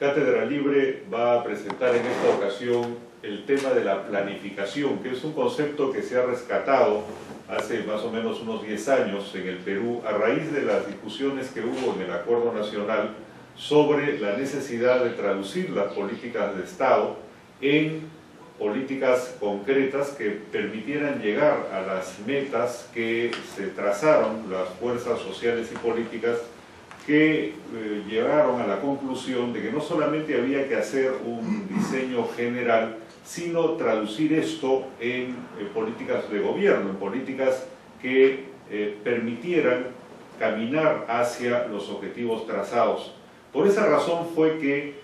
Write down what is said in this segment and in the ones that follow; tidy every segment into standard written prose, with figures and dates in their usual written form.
Cátedra Libre va a presentar en esta ocasión el tema de la planificación, que es un concepto que se ha rescatado hace más o menos unos 10 años en el Perú a raíz de las discusiones que hubo en el Acuerdo Nacional sobre la necesidad de traducir las políticas de Estado en políticas concretas que permitieran llegar a las metas que se trazaron las fuerzas sociales y políticas que llegaron a la conclusión de que no solamente había que hacer un diseño general, sino traducir esto en políticas de gobierno, en políticas que permitieran caminar hacia los objetivos trazados. Por esa razón fue que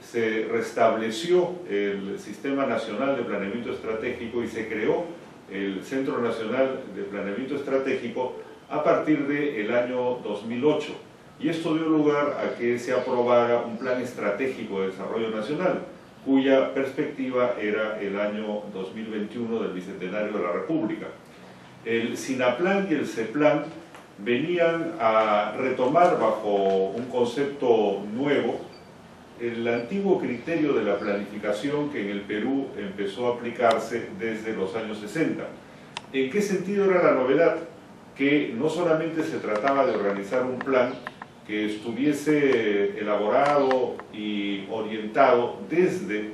se restableció el Sistema Nacional de Planeamiento Estratégico y se creó el Centro Nacional de Planeamiento Estratégico a partir del año 2008. Y esto dio lugar a que se aprobara un Plan Estratégico de Desarrollo Nacional, cuya perspectiva era el año 2021 del Bicentenario de la República. El SINAPLAN y el CEPLAN venían a retomar bajo un concepto nuevo el antiguo criterio de la planificación que en el Perú empezó a aplicarse desde los años 60. ¿En qué sentido era la novedad? Que no solamente se trataba de organizar un plan que estuviese elaborado y orientado desde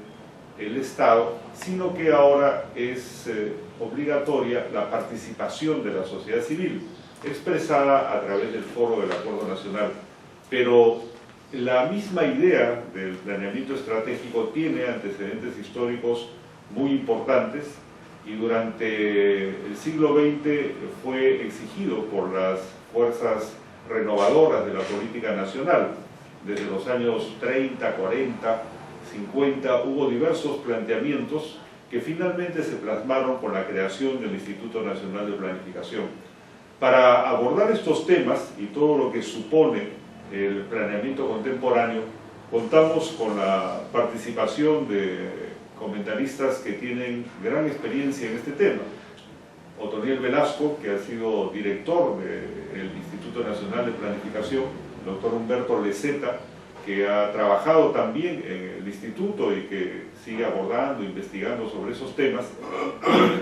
el Estado, sino que ahora es obligatoria la participación de la sociedad civil, expresada a través del Foro del Acuerdo Nacional. Pero la misma idea del planeamiento estratégico tiene antecedentes históricos muy importantes y durante el siglo XX fue exigido por las fuerzas renovadoras de la política nacional. Desde los años 30, 40, 50 hubo diversos planteamientos que finalmente se plasmaron con la creación del Instituto Nacional de Planificación. Para abordar estos temas y todo lo que supone el planeamiento contemporáneo, contamos con la participación de comentaristas que tienen gran experiencia en este tema. Otoniel Velasco, que ha sido director del Instituto Nacional de Planificación, el doctor Humberto Leceta, que ha trabajado también en el instituto y que sigue abordando, investigando sobre esos temas,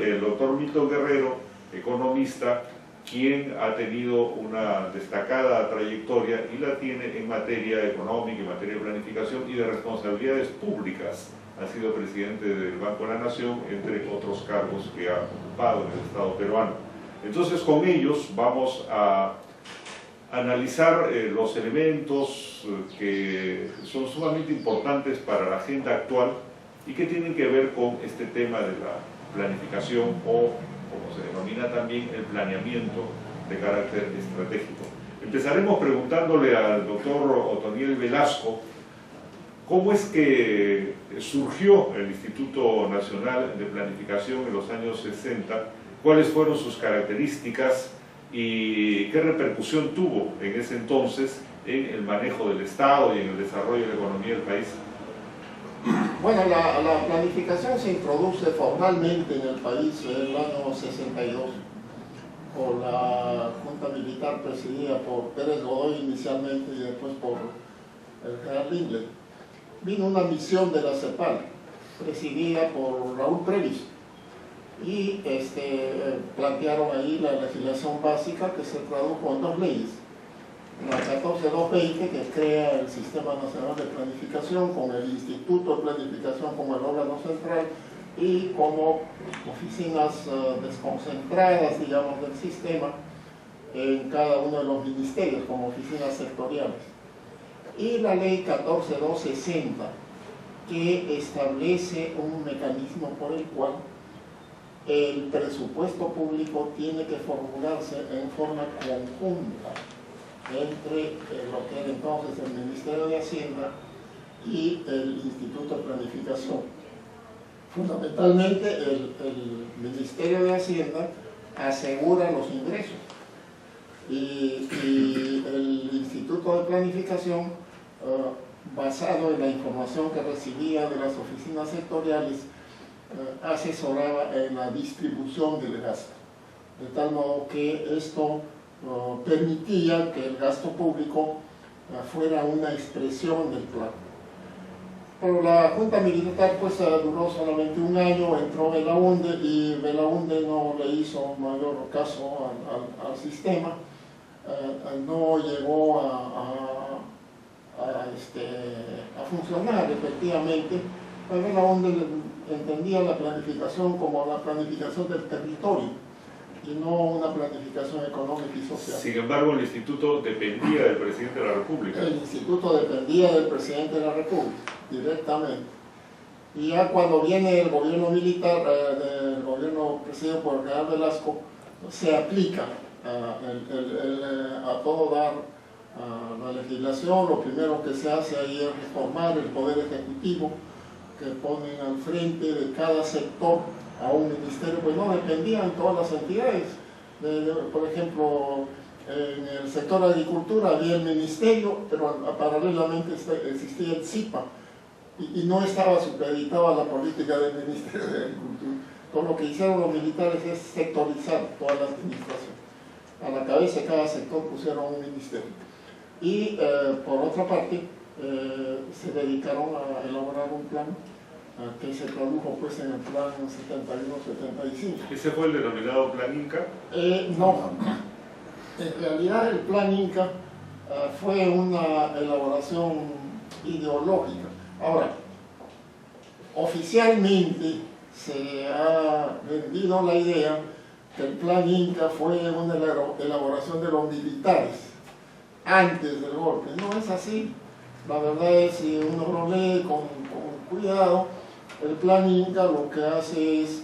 el doctor Milton Guerrero, economista, quien ha tenido una destacada trayectoria y la tiene en materia económica, en materia de planificación y de responsabilidades públicas. Ha sido presidente del Banco de la Nación, entre otros cargos que ha ocupado en el Estado peruano. Entonces, con ellos vamos a analizar los elementos que son sumamente importantes para la agenda actual y que tienen que ver con este tema de la planificación o, como se denomina también, el planeamiento de carácter estratégico. Empezaremos preguntándole al doctor Otoniel Velasco cómo es que surgió el Instituto Nacional de Planificación en los años 60, cuáles fueron sus características y qué repercusión tuvo en ese entonces en el manejo del Estado y en el desarrollo de la economía del país. Bueno, la planificación se introduce formalmente en el país en el año 62 por la Junta Militar presidida por Pérez Godoy inicialmente y después por el general Lindley. Vino una misión de la CEPAL presidida por Raúl Previs y plantearon ahí la legislación básica que se tradujo en dos leyes. La 14220, que crea el Sistema Nacional de Planificación con el Instituto de Planificación como el órgano central y como oficinas desconcentradas, digamos, del sistema en cada uno de los ministerios como oficinas sectoriales. Y la ley 14260, que establece un mecanismo por el cual el presupuesto público tiene que formularse en forma conjunta entre lo que era entonces el Ministerio de Hacienda y el Instituto de Planificación. Fundamentalmente el Ministerio de Hacienda asegura los ingresos y el Instituto de Planificación, basado en la información que recibía de las oficinas sectoriales, asesoraba en la distribución del gasto, de tal modo que esto permitía que el gasto público fuera una expresión del plan. Pero la Junta Militar pues duró solamente un año, entró Belaúnde y Belaúnde no le hizo mayor caso al sistema, no llegó a funcionar efectivamente. Pues Belaúnde entendía la planificación como la planificación del territorio y no una planificación económica y social. Sin embargo, el instituto dependía del presidente de la República. El instituto dependía del presidente de la República, directamente. Y ya cuando viene el gobierno militar, el gobierno presidido por el general Velasco, se aplica a todo dar la legislación. Lo primero que se hace ahí es reformar el Poder Ejecutivo, que ponen al frente de cada sector a un ministerio, pues no dependían todas las entidades. Por ejemplo, en el sector de agricultura había el ministerio, pero paralelamente existía el CIPA y no estaba supeditado a la política del Ministerio de Agricultura. Todo lo que hicieron los militares es sectorizar toda la administración. A la cabeza de cada sector pusieron un ministerio. Y por otra parte, se dedicaron a elaborar un plan que se tradujo pues en el plan 71-75. ¿Ese fue el denominado Plan Inca? No, en realidad el Plan Inca fue una elaboración ideológica. Ahora, oficialmente se ha vendido la idea que el Plan Inca fue una elaboración de los militares antes del golpe. No es así. La verdad es, si uno lo lee con cuidado, el Plan Inca lo que hace es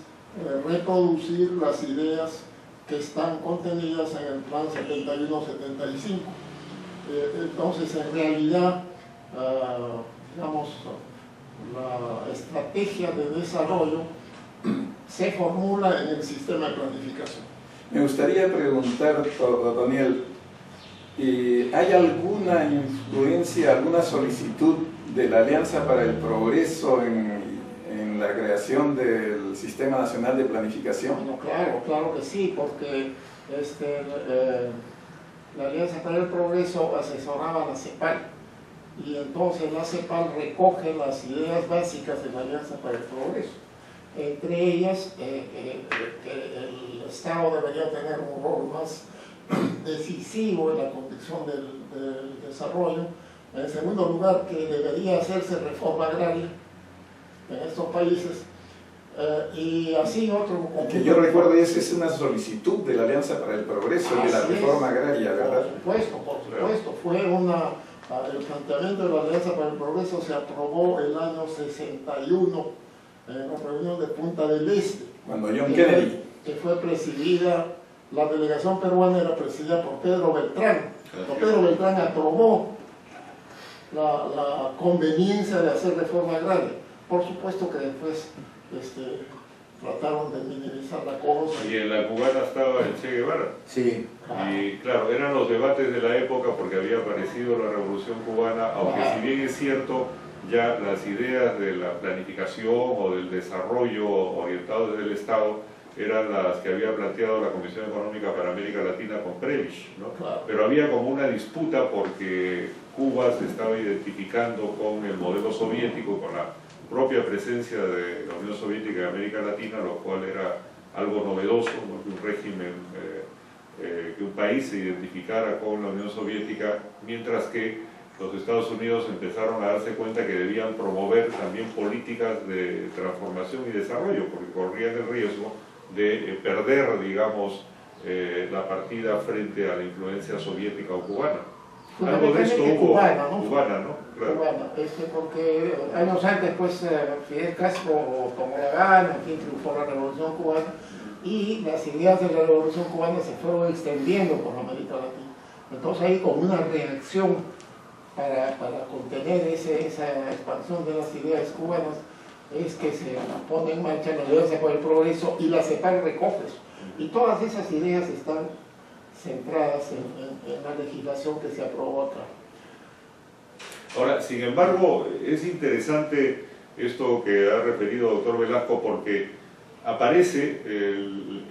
reproducir las ideas que están contenidas en el Plan 71-75. Entonces, en realidad, digamos, la estrategia de desarrollo se formula en el sistema de planificación. Me gustaría preguntar, Daniel, ¿hay alguna influencia, alguna solicitud de la Alianza para el Progreso en la creación del Sistema Nacional de Planificación? Bueno, claro que sí, porque la Alianza para el Progreso asesoraba a la CEPAL, y entonces la CEPAL recoge las ideas básicas de la Alianza para el Progreso. Entre ellas, el Estado debería tener un rol más decisivo en la conducción del desarrollo. En segundo lugar, que debería hacerse reforma agraria en estos países, y así otro. Que yo recuerdo, esa es una solicitud de la Alianza para el Progreso y de la reforma agraria, ¿verdad? Por supuesto, fue el planteamiento de la Alianza para el Progreso se aprobó el año 61 en la reunión de Punta del Este. Cuando John Kennedy. Que fue presidida, la delegación peruana era presidida por Pedro Beltrán. Pedro Beltrán aprobó la conveniencia de hacer reforma agraria. Por supuesto que después trataron de minimizar la cosa. Y en la cubana estaba el Che Guevara. Sí. Y claro, eran los debates de la época porque había aparecido la Revolución Cubana, aunque si bien es cierto, ya las ideas de la planificación o del desarrollo orientado desde el Estado eran las que había planteado la Comisión Económica para América Latina con Prebisch, ¿no? Claro. Pero había como una disputa porque Cuba se estaba identificando con el modelo soviético, con la propia presencia de la Unión Soviética en América Latina, lo cual era algo novedoso, ¿no? Que un régimen, que un país se identificara con la Unión Soviética, mientras que los Estados Unidos empezaron a darse cuenta que debían promover también políticas de transformación y desarrollo, porque corrían el riesgo de perder, digamos, la partida frente a la influencia soviética o cubana. Algo de esto hubo, cubana, ¿no? Claro. Cubana, porque años antes, pues, Fidel Castro tomó la gana, aquí triunfó la Revolución Cubana, y las ideas de la Revolución Cubana se fueron extendiendo por América Latina. Entonces ahí, como una reacción para contener esa expansión de las ideas cubanas, es que se pone en marcha la Alianza para el Progreso y la CEPAL recoge eso. Y todas esas ideas están centradas en la legislación que se aprobó acá. Ahora, sin embargo, es interesante esto que ha referido el doctor Velasco, porque aparece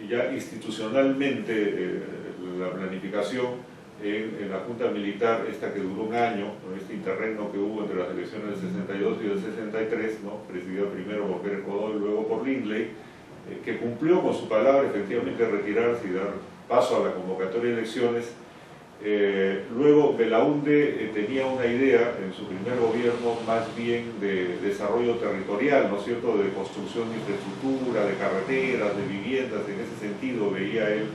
ya institucionalmente la planificación en la Junta Militar, esta que duró un año, ¿no? Este interregno que hubo entre las elecciones del 62 y del 63, ¿no? Presidida primero por Pérez Godoy y luego por Lindley, que cumplió con su palabra efectivamente retirarse y dar paso a la convocatoria de elecciones. Luego Belaúnde tenía una idea en su primer gobierno más bien de desarrollo territorial, ¿no es cierto?, de construcción de infraestructura, de carreteras, de viviendas. En ese sentido veía él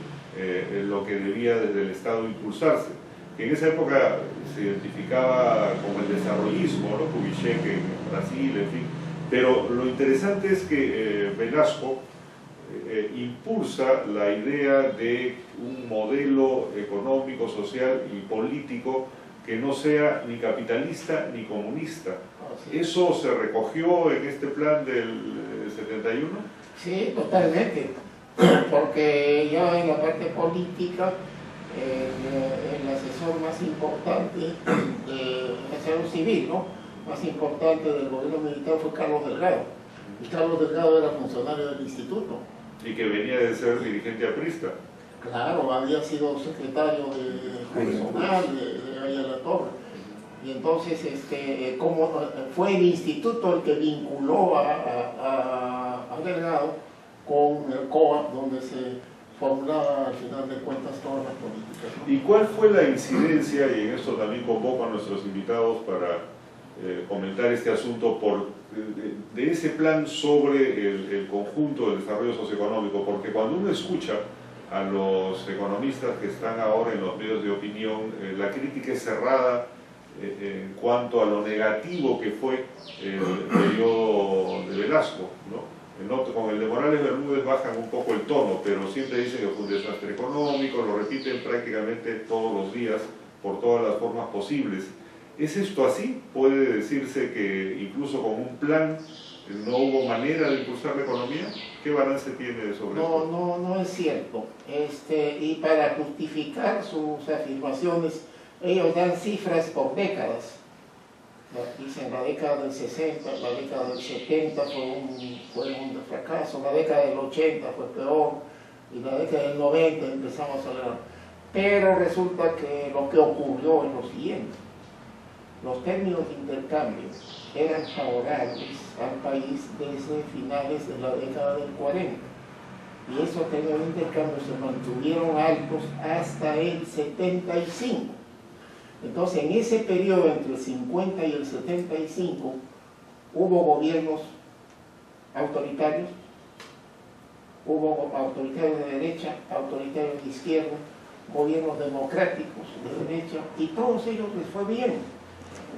lo que debía desde el Estado impulsarse, que en esa época se identificaba como el desarrollismo, ¿no? Kubitschek en Brasil, en fin. Pero lo interesante es que Velasco impulsa la idea de un modelo económico, social y político que no sea ni capitalista ni comunista. ¿Eso se recogió en este plan del 71? Sí, totalmente, porque ya en la parte política el asesor más importante, el asesor civil, ¿no?, más importante del gobierno militar fue Carlos Delgado, y Carlos Delgado era funcionario del instituto. Y que venía de ser dirigente aprista. Claro, había sido secretario de personal de Ayala Torre. Y entonces, como fue el instituto el que vinculó a Delgado con el COA, donde se formulaba al final de cuentas todas las políticas, ¿no? ¿Y cuál fue la incidencia, y en esto también convoco a nuestros invitados para comentar este asunto, de ese plan sobre el conjunto del desarrollo socioeconómico? Porque cuando uno escucha a los economistas que están ahora en los medios de opinión, la crítica es cerrada en cuanto a lo negativo que fue el periodo de Velasco, ¿no? Con el de Morales Bermúdez bajan un poco el tono, pero siempre dicen que fue un desastre económico, lo repiten prácticamente todos los días por todas las formas posibles. ¿Es esto así? ¿Puede decirse que incluso con un plan no hubo manera de impulsar la economía? ¿Qué balance tiene sobre esto? No es cierto. Y para justificar sus afirmaciones, ellos dan cifras por décadas. Dicen la década del 60, la década del 70 fue un fracaso, la década del 80 fue peor, y la década del 90 empezamos a ver. Pero resulta que lo que ocurrió es lo siguiente. Los términos de intercambio eran favorables al país desde finales de la década del 40. Y esos términos de intercambio se mantuvieron altos hasta el 75. Entonces, en ese periodo entre el 50 y el 75, hubo gobiernos autoritarios, hubo autoritarios de derecha, autoritarios de izquierda, gobiernos democráticos de derecha, y todos ellos les fue bien,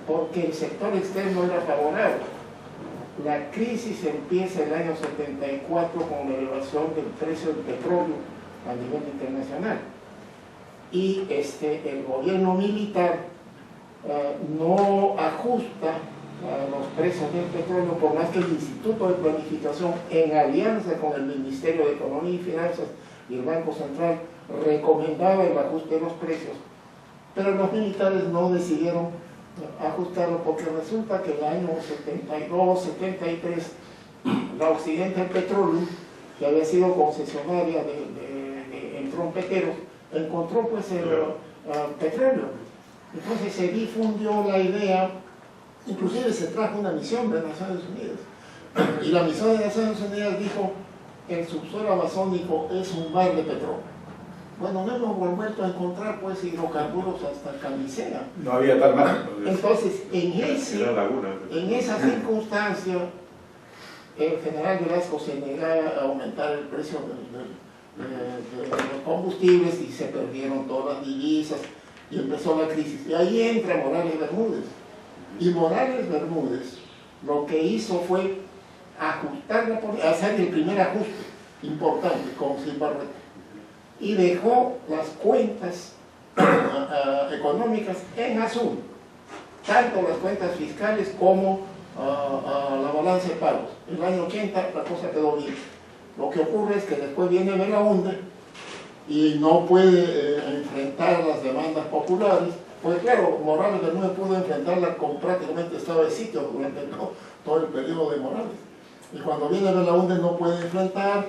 porque el sector externo era favorable. La crisis empieza el año 74 con la elevación del precio del petróleo a nivel internacional. Y el gobierno militar no ajusta los precios del petróleo, por más que el Instituto de Planificación, en alianza con el Ministerio de Economía y Finanzas y el Banco Central, recomendaba el ajuste de los precios, pero los militares no decidieron ajustarlo, porque resulta que el año 72, 73, la Occidental Petroleum, que había sido concesionaria en trompeteros, encontró pues el petróleo. Entonces se difundió la idea, inclusive se trajo una misión de Naciones Unidas, y la misión de Naciones Unidas dijo: el subsuelo amazónico es un mar de petróleo. Bueno, no hemos vuelto a encontrar pues hidrocarburos hasta Camisea. No había tal mar. Entonces, en esa circunstancia, el general Velasco se negaba a aumentar el precio de los combustibles, y se perdieron todas las divisas y empezó la crisis. Y ahí entra Morales Bermúdez. Y Morales Bermúdez lo que hizo fue ajustar la política, hacer el primer ajuste importante con Silva-Ruete, y dejó las cuentas económicas en azul, tanto las cuentas fiscales como la balanza de pagos. En el año 80 la cosa quedó bien. Lo que ocurre es que después viene Belaúnde y no puede enfrentar las demandas populares, pues claro, Morales Bermúdez pudo enfrentarla con prácticamente estado de sitio durante todo el periodo de Morales. Y cuando viene Belaúnde no puede enfrentar,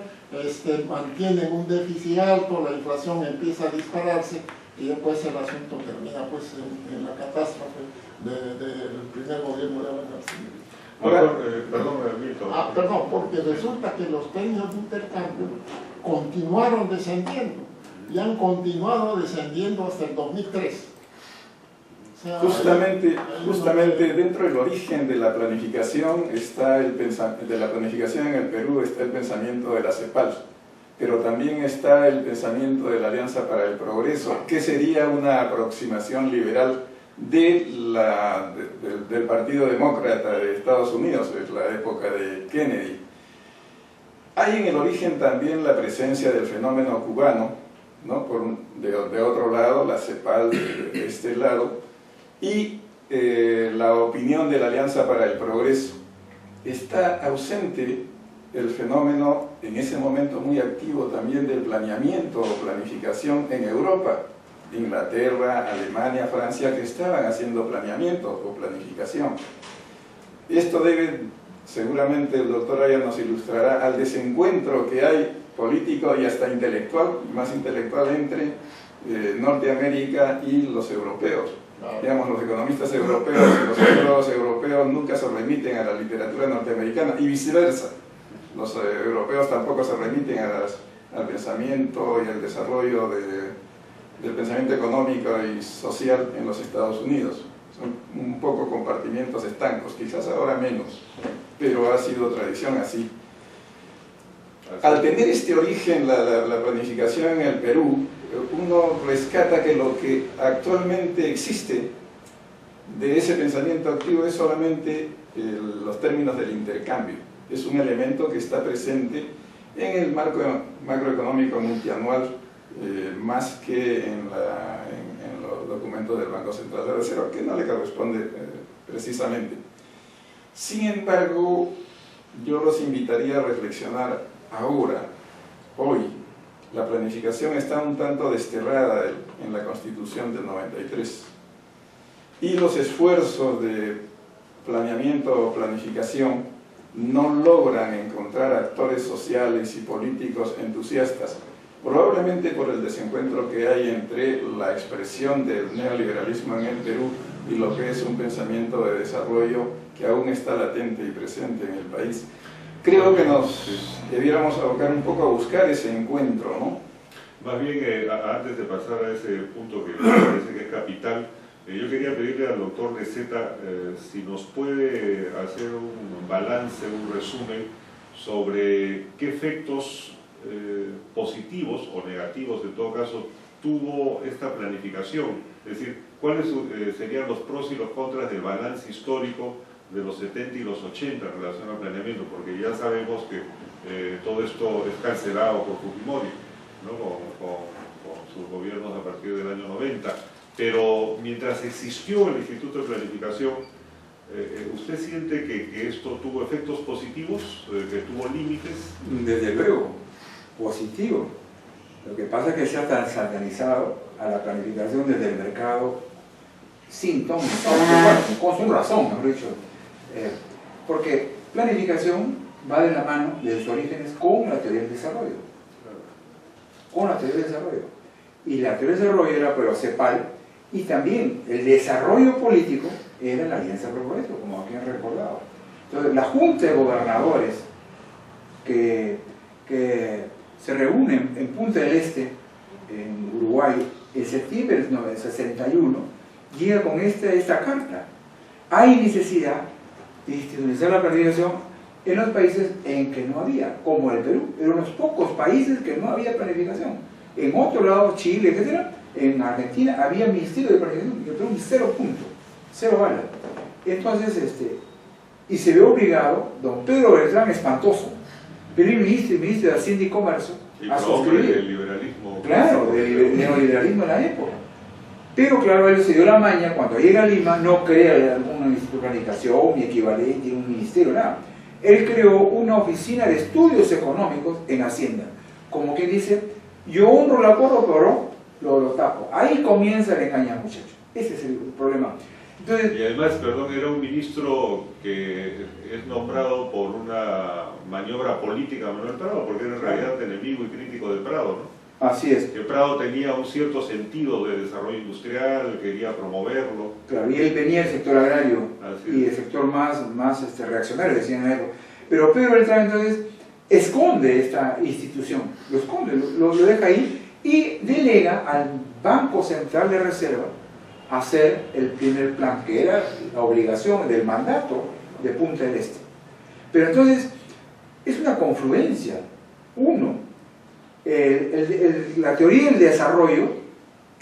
mantienen un déficit alto, la inflación empieza a dispararse, y después el asunto termina pues en la catástrofe del primer gobierno de Alan García. Perdón, Milton. Perdón, porque resulta que los precios de intercambio continuaron descendiendo y han continuado descendiendo hasta el 2003. O sea, Justamente dentro del origen de la planificación está de la planificación en el Perú está el pensamiento de la CEPAL, pero también está el pensamiento de la Alianza para el Progreso, que sería una aproximación liberal del Partido Demócrata de Estados Unidos, de la época de Kennedy. Hay en el origen también la presencia del fenómeno cubano, ¿no? De otro lado, la CEPAL de este lado, y la opinión de la Alianza para el Progreso. Está ausente el fenómeno, en ese momento muy activo también, del planeamiento o planificación en Europa. Inglaterra, Alemania, Francia, que estaban haciendo planeamiento o planificación. Esto debe, seguramente el doctor Aya nos ilustrará, al desencuentro que hay político y hasta intelectual, más intelectual, entre Norteamérica y los europeos. Digamos, los economistas europeos y los sociólogos europeos nunca se remiten a la literatura norteamericana y viceversa. Los europeos tampoco se remiten al pensamiento y al desarrollo del pensamiento económico y social en los Estados Unidos. Son un poco compartimientos estancos, quizás ahora menos, pero ha sido tradición así. Al tener este origen, la planificación en el Perú, uno rescata que lo que actualmente existe de ese pensamiento activo es solamente los términos del intercambio. Es un elemento que está presente en el marco macroeconómico multianual, más que en los documentos del Banco Central de Reserva, que no le corresponde precisamente. Sin embargo, yo los invitaría a reflexionar ahora, hoy. La planificación está un tanto desterrada en la Constitución del 93 y los esfuerzos de planeamiento o planificación no logran encontrar actores sociales y políticos entusiastas, probablemente por el desencuentro que hay entre la expresión del neoliberalismo en el Perú y lo que es un pensamiento de desarrollo que aún está latente y presente en el país. Creo que nos debiéramos abocar un poco a buscar ese encuentro, ¿no? Más bien, antes de pasar a ese punto que me parece que es capital, yo quería pedirle al doctor Receta si nos puede hacer un balance, un resumen sobre qué efectos positivos o negativos, en todo caso, tuvo esta planificación. Es decir, cuáles serían los pros y los contras del balance histórico de los 70 y los 80 en relación al planeamiento, porque ya sabemos que todo esto es cancelado por Fujimori, ¿no? con sus gobiernos a partir del año 90, pero mientras existió el Instituto de Planificación, ¿usted siente que esto tuvo efectos positivos, que tuvo límites? Desde luego, positivo. Lo que pasa es que se ha satanizado a la planificación desde el mercado sin ton, con su razón, mejor dicho. Porque planificación va de la mano de sus orígenes con la teoría del desarrollo. Con la teoría del desarrollo. Y la teoría del desarrollo era por la CEPAL, y también el desarrollo político era la Alianza para el Progreso, como aquí han recordado. Entonces, la Junta de Gobernadores que se reúnen en Punta del Este, en Uruguay, en septiembre del 1961, llega con esta carta. Hay necesidad de institucionalizar la planificación en los países en que no había, como el Perú. Eran unos pocos países que no había planificación. En otro lado, Chile, etc., en Argentina había ministerio de planificación, y el Perú 0 punto, 0 bala. Entonces, y se ve obligado, don Pedro Beltrán, espantoso, primer ministro y ministro de Hacienda y Comercio, a suscribir. El liberalismo. Claro, del neoliberalismo en la época. Pero claro, él se dio la maña, cuando llega a Lima, no crea algún instituto de planificación, ni equivalente, un ministerio, nada. Él creó una oficina de estudios económicos en Hacienda. Como quien dice, yo honro el acuerdo, pero lo tapo. Ahí comienza el engaño, muchachos. Ese es el problema. Entonces, y además, perdón, era un ministro que es nombrado por una maniobra política de Manuel Prado, porque era en realidad enemigo y crítico de Prado, ¿no? Así es. Que Prado tenía un cierto sentido de desarrollo industrial, quería promoverlo. Claro, y él venía del sector agrario Así y es. el sector más reaccionario, decían en la época. Pero Pedro Beltrán entonces esconde esta institución, lo esconde, lo deja ahí y delega al Banco Central de Reserva hacer el primer plan, que era la obligación del mandato de Punta del Este. Pero entonces es una confluencia. Uno, la teoría del desarrollo,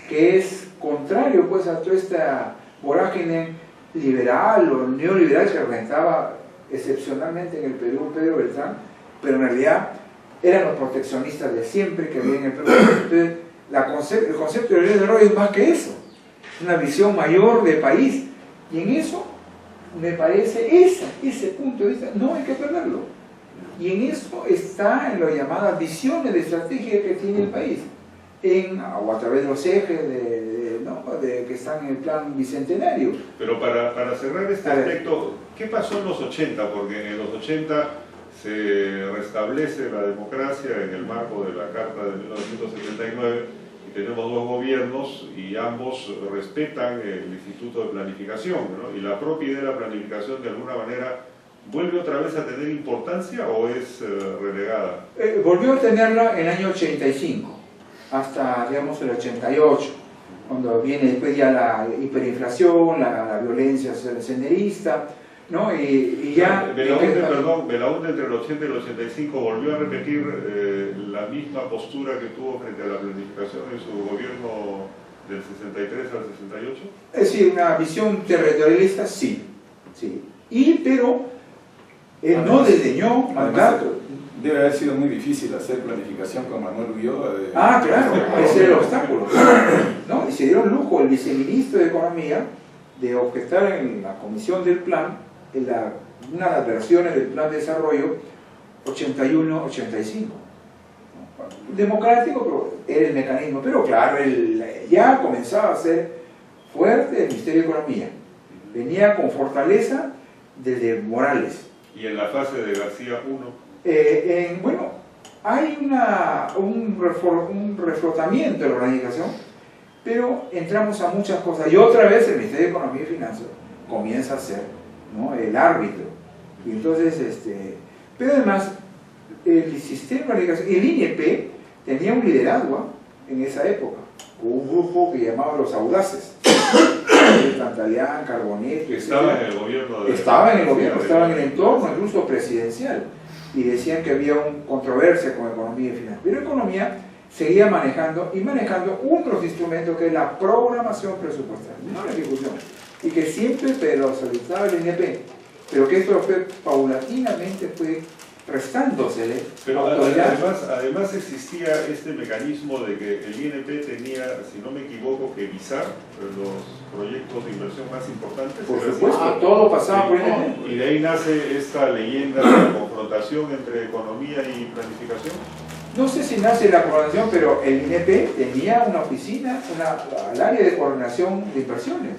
que es contrario pues a toda esta vorágine liberal o neoliberal que regentaba excepcionalmente en el Perú Pedro Beltrán, pero en realidad eran los proteccionistas de siempre que había en el Perú. Entonces, el concepto de desarrollo es más que eso, es una visión mayor de país, y en eso me parece ese punto de vista no hay que perderlo, y en eso está en lo llamadas visiones de estrategia que tiene el país, o a través de los ejes que están en el plan bicentenario. Pero para cerrar este aspecto, ¿qué pasó en los 80? Porque en los 80 se restablece la democracia en el marco de la Carta de 1979 y tenemos dos gobiernos y ambos respetan el Instituto de Planificación, ¿no? Y la propia idea de la planificación de alguna manera vuelve otra vez a tener importancia o es relegada. Volvió a tenerla en el año 85 hasta digamos el 88, cuando viene después ya la hiperinflación, la violencia senderista, ¿no? Y ya... Belaúnde entre el 80 y el 85 volvió a repetir la misma postura que tuvo frente a la planificación en su gobierno del 63 al 68. Es decir, una visión territorialista, sí. Pero él no desdeñó mandato. Debe haber sido muy difícil hacer planificación con Manuel Ulloa. Claro, ese era el obstáculo. ¿No? Y se dieron lujo el viceministro de Economía de objetar en la comisión del plan, una de las versiones del plan de desarrollo 81-85. Democrático, pero era el mecanismo. Pero claro, ya comenzaba a ser fuerte el Ministerio de Economía. Venía con fortaleza desde Morales. Y en la fase de García I. Hay un reflotamiento de la organización, pero entramos a muchas cosas. Y otra vez el Ministerio de Economía y Finanzas comienza a ser, ¿no?, el árbitro. Y entonces, pero además, el sistema de organización, el INEP tenía un liderazgo en esa época. Hubo un grupo que llamaba Los Audaces. Tantaleán, Carbonet, estaba en el gobierno. Estaba en el entorno incluso presidencial. Y decían que había una controversia con economía y finanzas. Pero economía seguía manejando uno de los instrumentos que es la programación presupuestaria, no la ejecución. Y que siempre lo solicitaba el INEP, pero que esto fue paulatinamente restándosele. Pero además existía este mecanismo de que el INP tenía, si no me equivoco, que visar los proyectos de inversión más importantes. Por supuesto, todo pasaba por el INP. Y de ahí nace esta leyenda de la confrontación entre economía y planificación. No sé si nace la coordinación, pero el INP tenía una oficina, al área de coordinación de inversiones,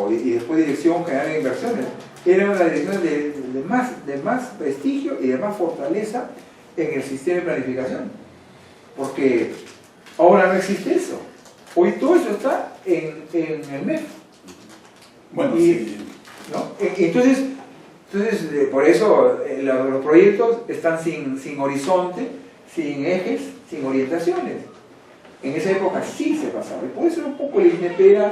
y después Dirección General de Inversiones. Era una dirección de más prestigio y de más fortaleza en el sistema de planificación, porque ahora no existe eso. Hoy todo eso está en el MEF. Bueno, ¿no? Entonces, por eso los proyectos están sin horizonte, sin ejes, sin orientaciones. En esa época sí se pasaba, y por eso un poco el INEP era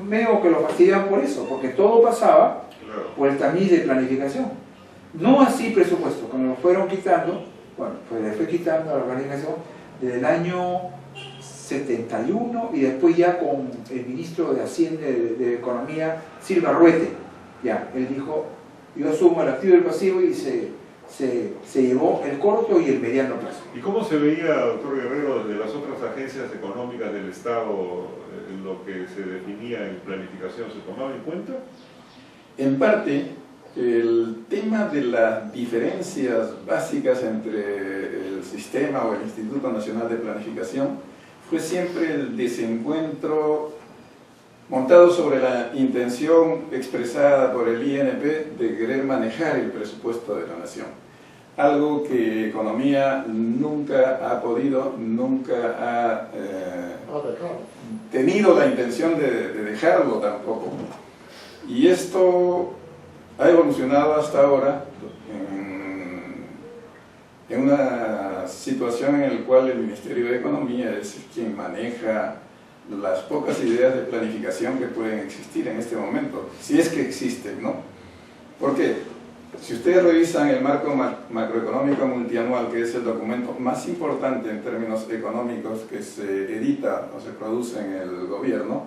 medio que lo fastidiaban por eso, porque todo pasaba por el tamiz de planificación. No así presupuesto, cuando lo fueron quitando, pues le fue quitando a la planificación desde el año 71 y después ya con el ministro de Hacienda de Economía, Silva Ruete. Ya, él dijo, yo asumo el activo y el pasivo y se llevó el corto y el mediano plazo. ¿Y cómo se veía, doctor Guerrero, desde las otras agencias económicas del Estado en lo que se definía en planificación? ¿Se tomaba en cuenta? En parte, el tema de las diferencias básicas entre el sistema o el Instituto Nacional de Planificación fue siempre el desencuentro montado sobre la intención expresada por el INP de querer manejar el presupuesto de la nación. algo que economía nunca ha podido, nunca ha tenido la intención de dejarlo tampoco. Y esto ha evolucionado hasta ahora en una situación en la cual el Ministerio de Economía es quien maneja las pocas ideas de planificación que pueden existir en este momento, si es que existen, ¿no? ¿Por qué? Si ustedes revisan el marco macroeconómico multianual, que es el documento más importante en términos económicos que se edita o se produce en el gobierno,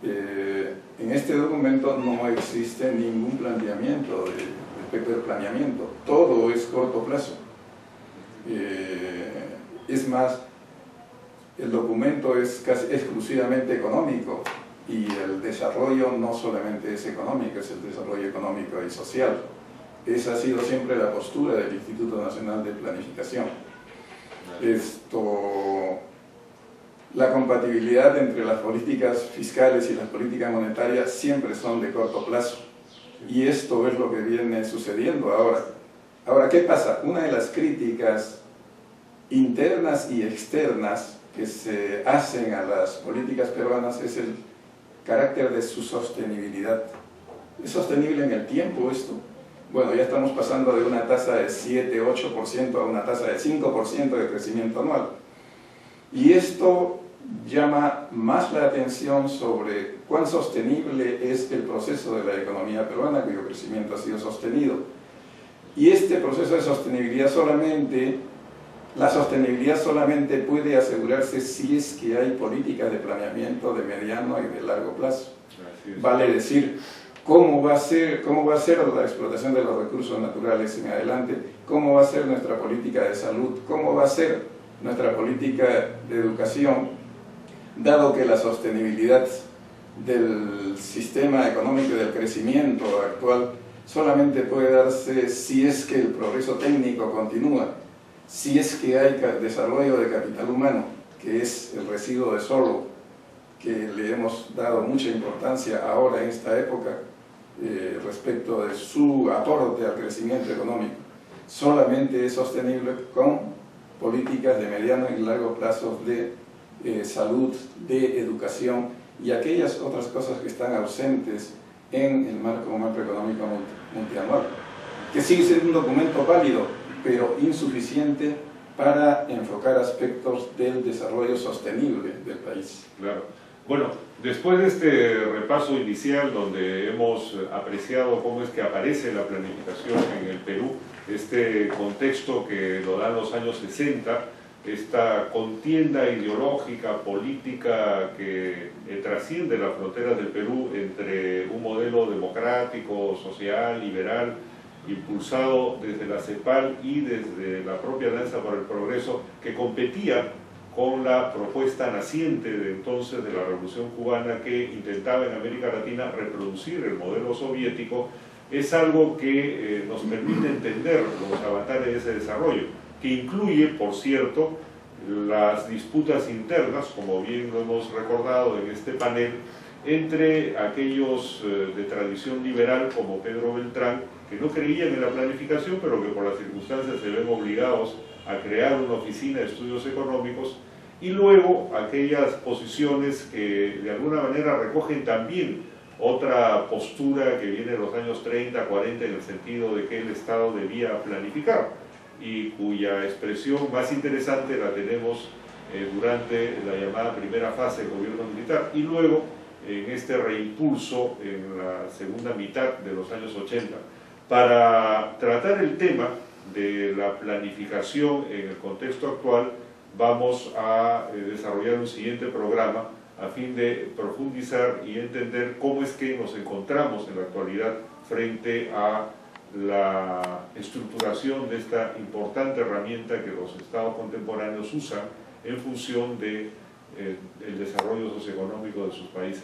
en este documento no existe ningún planteamiento respecto del planeamiento, todo es corto plazo. Es más, el documento es casi exclusivamente económico y el desarrollo no solamente es económico, es el desarrollo económico y social. Esa ha sido siempre la postura del Instituto Nacional de Planificación. La compatibilidad entre las políticas fiscales y las políticas monetarias siempre son de corto plazo. Y esto es lo que viene sucediendo ahora. Ahora, ¿qué pasa? Una de las críticas internas y externas que se hacen a las políticas peruanas es el carácter de su sostenibilidad. ¿Es sostenible en el tiempo esto? Bueno, ya estamos pasando de una tasa de 7-8% a una tasa de 5% de crecimiento anual. Y esto llama más la atención sobre cuán sostenible es el proceso de la economía peruana, cuyo crecimiento ha sido sostenido. Y este proceso de sostenibilidad la sostenibilidad solamente puede asegurarse si es que hay políticas de planeamiento de mediano y de largo plazo. Vale decir, ¿cómo va a ser la explotación de los recursos naturales en adelante? ¿Cómo va a ser nuestra política de salud? ¿Cómo va a ser nuestra política de educación? Dado que la sostenibilidad del sistema económico y del crecimiento actual solamente puede darse si es que el progreso técnico continúa, si es que hay desarrollo de capital humano, que es el residuo de Solow, que le hemos dado mucha importancia ahora en esta época respecto de su aporte al crecimiento económico. Solamente es sostenible con políticas de mediano y largo plazo de salud, de educación y aquellas otras cosas que están ausentes en el marco macroeconómico multianual, que sigue siendo un documento válido, pero insuficiente para enfocar aspectos del desarrollo sostenible del país. Claro. Bueno, después de este repaso inicial donde hemos apreciado cómo es que aparece la planificación en el Perú, este contexto que lo dan los años 60, esta contienda ideológica, política que trasciende las fronteras del Perú entre un modelo democrático, social, liberal, impulsado desde la CEPAL y desde la propia Alianza para el Progreso, que competía con la propuesta naciente de entonces de la Revolución Cubana, que intentaba en América Latina reproducir el modelo soviético, es algo que nos permite entender los avatares de ese desarrollo, que incluye, por cierto, las disputas internas, como bien lo hemos recordado en este panel, entre aquellos de tradición liberal como Pedro Beltrán, que no creían en la planificación, pero que por las circunstancias se ven obligados a crear una oficina de estudios económicos, y luego aquellas posiciones que de alguna manera recogen también otra postura que viene de los años 30, 40, en el sentido de que el Estado debía planificar, y cuya expresión más interesante la tenemos durante la llamada primera fase del gobierno militar, y luego en este reimpulso en la segunda mitad de los años 80. Para tratar el tema de la planificación en el contexto actual, vamos a desarrollar un siguiente programa a fin de profundizar y entender cómo es que nos encontramos en la actualidad frente a la estructuración de esta importante herramienta que los estados contemporáneos usan en función del desarrollo socioeconómico de sus países.